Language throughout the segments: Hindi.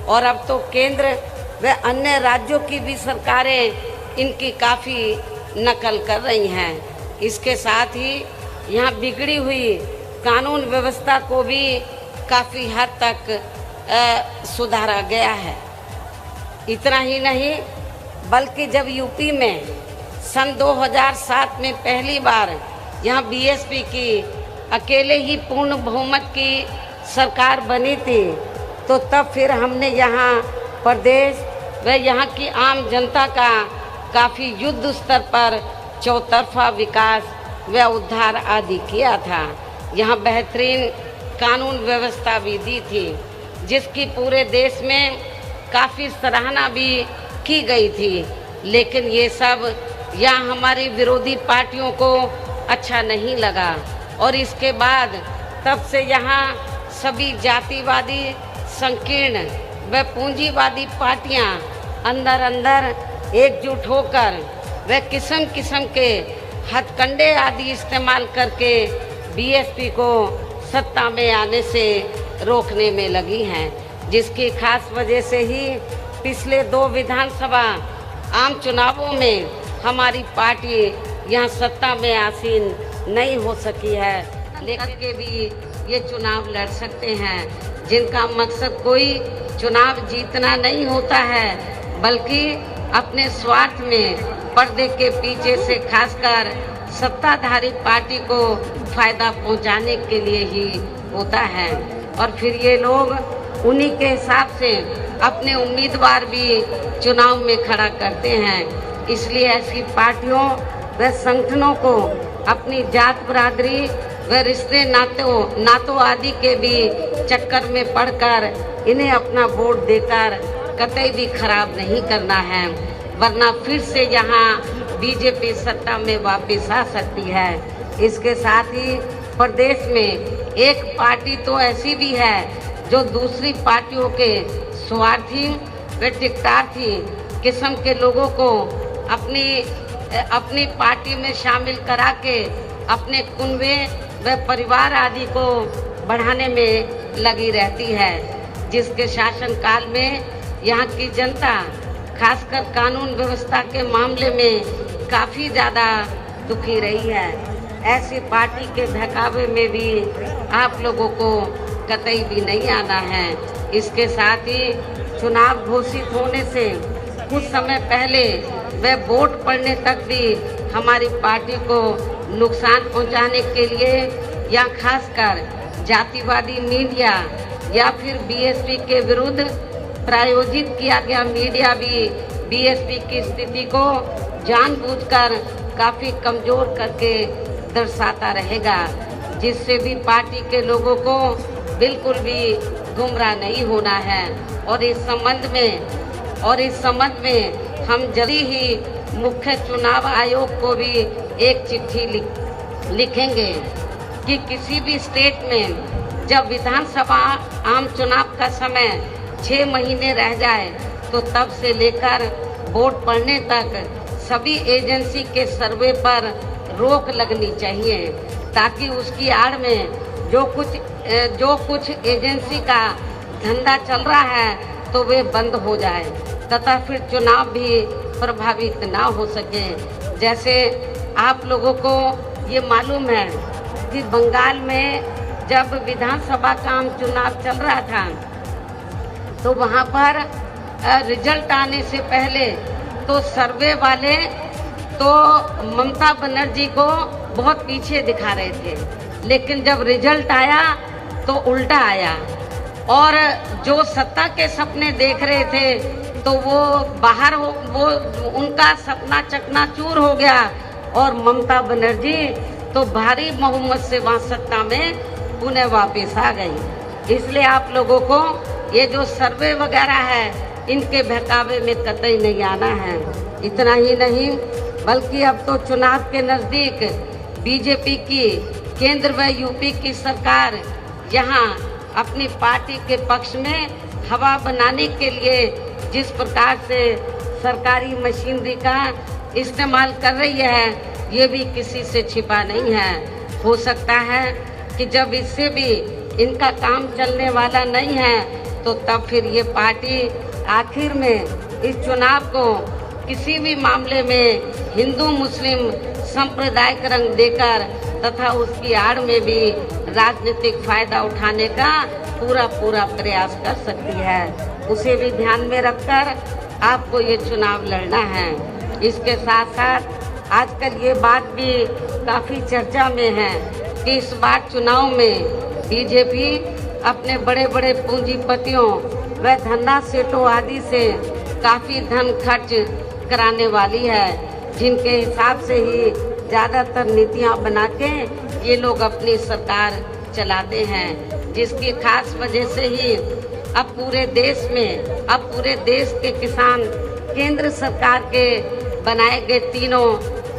और अब तो केंद्र व अन्य राज्यों की भी सरकारें इनकी काफ़ी नकल कर रही हैं। इसके साथ ही यहाँ बिगड़ी हुई कानून व्यवस्था को भी काफ़ी हद तक सुधारा गया है। इतना ही नहीं बल्कि जब यूपी में सन 2007 में पहली बार यहाँ बीएसपी की अकेले ही पूर्ण बहुमत की सरकार बनी थी, तो तब फिर हमने यहाँ प्रदेश व यहाँ की आम जनता का काफ़ी युद्ध स्तर पर चौतरफा विकास व उद्धार आदि किया था। यहाँ बेहतरीन कानून व्यवस्था भी दी थी, जिसकी पूरे देश में काफ़ी सराहना भी की गई थी। लेकिन ये सब यहाँ हमारी विरोधी पार्टियों को अच्छा नहीं लगा और इसके बाद तब से यहाँ सभी जातिवादी संकीर्ण व पूंजीवादी पार्टियाँ अंदर अंदर एकजुट होकर वे किस्म किस्म के हथकंडे आदि इस्तेमाल करके बीएसपी को सत्ता में आने से रोकने में लगी हैं, जिसकी खास वजह से ही पिछले 2 विधानसभा आम चुनावों में हमारी पार्टी यहाँ सत्ता में आसीन नहीं हो सकी है। लेकर के भी ये चुनाव लड़ सकते हैं, जिनका मकसद कोई चुनाव जीतना नहीं होता है, बल्कि अपने स्वार्थ में पर्दे के पीछे से खासकर सत्ताधारी पार्टी को फायदा पहुंचाने के लिए ही होता है। और फिर ये लोग उन्हीं के हिसाब से अपने उम्मीदवार भी चुनाव में खड़ा करते हैं। इसलिए ऐसी पार्टियों व संगठनों को अपनी जात बरादरी व रिश्ते नातों आदि के भी चक्कर में पड़कर इन्हें अपना वोट देकर कतई भी खराब नहीं करना है, वरना फिर से यहाँ बीजेपी सत्ता में वापस आ सकती है। इसके साथ ही प्रदेश में एक पार्टी तो ऐसी भी है जो दूसरी पार्टियों के स्वार्थी व टिकटार्थी किस्म के लोगों को अपनी पार्टी में शामिल करा के अपने कुनबे व परिवार आदि को बढ़ाने में लगी रहती है, जिसके शासनकाल में यहाँ की जनता खासकर कानून व्यवस्था के मामले में काफ़ी ज़्यादा दुखी रही है। ऐसी पार्टी के बहकावे में भी आप लोगों को कतई भी नहीं आना है। इसके साथ ही चुनाव घोषित होने से कुछ समय पहले वे वोट पड़ने तक भी हमारी पार्टी को नुकसान पहुंचाने के लिए या खासकर जातिवादी मीडिया या फिर बीएसपी के विरुद्ध प्रायोजित किया गया मीडिया भी बीएसपी की स्थिति को जानबूझकर काफ़ी कमज़ोर करके दर्शाता रहेगा, जिससे भी पार्टी के लोगों को बिल्कुल भी गुमराह नहीं होना है। और इस संबंध में हम जल्दी ही मुख्य चुनाव आयोग को भी एक चिट्ठी लिखेंगे कि किसी भी स्टेट में जब विधानसभा आम चुनाव का समय 6 महीने रह जाए तो तब से लेकर वोट पड़ने तक सभी एजेंसी के सर्वे पर रोक लगनी चाहिए, ताकि उसकी आड़ में जो कुछ एजेंसी का धंधा चल रहा है तो वे बंद हो जाए तथा फिर चुनाव भी प्रभावित ना हो सके। जैसे आप लोगों को ये मालूम है कि बंगाल में जब विधानसभा का आम चुनाव चल रहा था तो वहाँ पर रिजल्ट आने से पहले तो सर्वे वाले तो ममता बनर्जी को बहुत पीछे दिखा रहे थे, लेकिन जब रिजल्ट आया तो उल्टा आया और जो सत्ता के सपने देख रहे थे तो वो उनका सपना चकनाचूर हो गया और ममता बनर्जी तो भारी बहुमत से वहाँ सत्ता में पुनः वापस आ गई। इसलिए आप लोगों को ये जो सर्वे वगैरह है इनके बहकावे में कतई नहीं आना है। इतना ही नहीं बल्कि अब तो चुनाव के नज़दीक बीजेपी की केंद्र व यूपी की सरकार यहाँ अपनी पार्टी के पक्ष में हवा बनाने के लिए जिस प्रकार से सरकारी मशीनरी का इस्तेमाल कर रही है ये भी किसी से छिपा नहीं है। हो सकता है कि जब इससे भी इनका काम चलने वाला नहीं है तो तब फिर ये पार्टी आखिर में इस चुनाव को किसी भी मामले में हिंदू मुस्लिम सांप्रदायिक रंग देकर तथा उसकी आड़ में भी राजनीतिक फायदा उठाने का पूरा प्रयास कर सकती है। उसे भी ध्यान में रखकर आपको ये चुनाव लड़ना है। इसके साथ साथ आजकल ये बात भी काफ़ी चर्चा में है कि इस बार चुनाव में बीजेपी अपने बड़े बड़े पूंजीपतियों व धंधा सेठों आदि से काफ़ी धन खर्च कराने वाली है, जिनके हिसाब से ही ज़्यादातर नीतियां बना के ये लोग अपनी सरकार चलाते हैं, जिसकी खास वजह से ही अब पूरे देश के किसान केंद्र सरकार के बनाए गए तीनों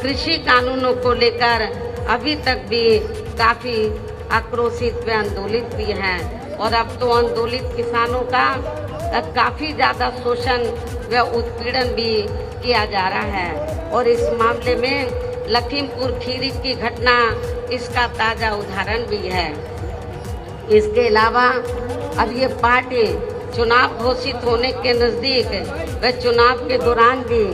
कृषि कानूनों को लेकर अभी तक भी काफ़ी आक्रोशित व आंदोलित भी हैं। और अब तो आंदोलित किसानों का काफ़ी ज़्यादा शोषण व उत्पीड़न भी किया जा रहा है। और इस मामले में लखीमपुर खीरी की घटना इसका ताज़ा उदाहरण भी है। इसके अलावा अब ये पार्टी चुनाव घोषित होने के नज़दीक व चुनाव के दौरान भी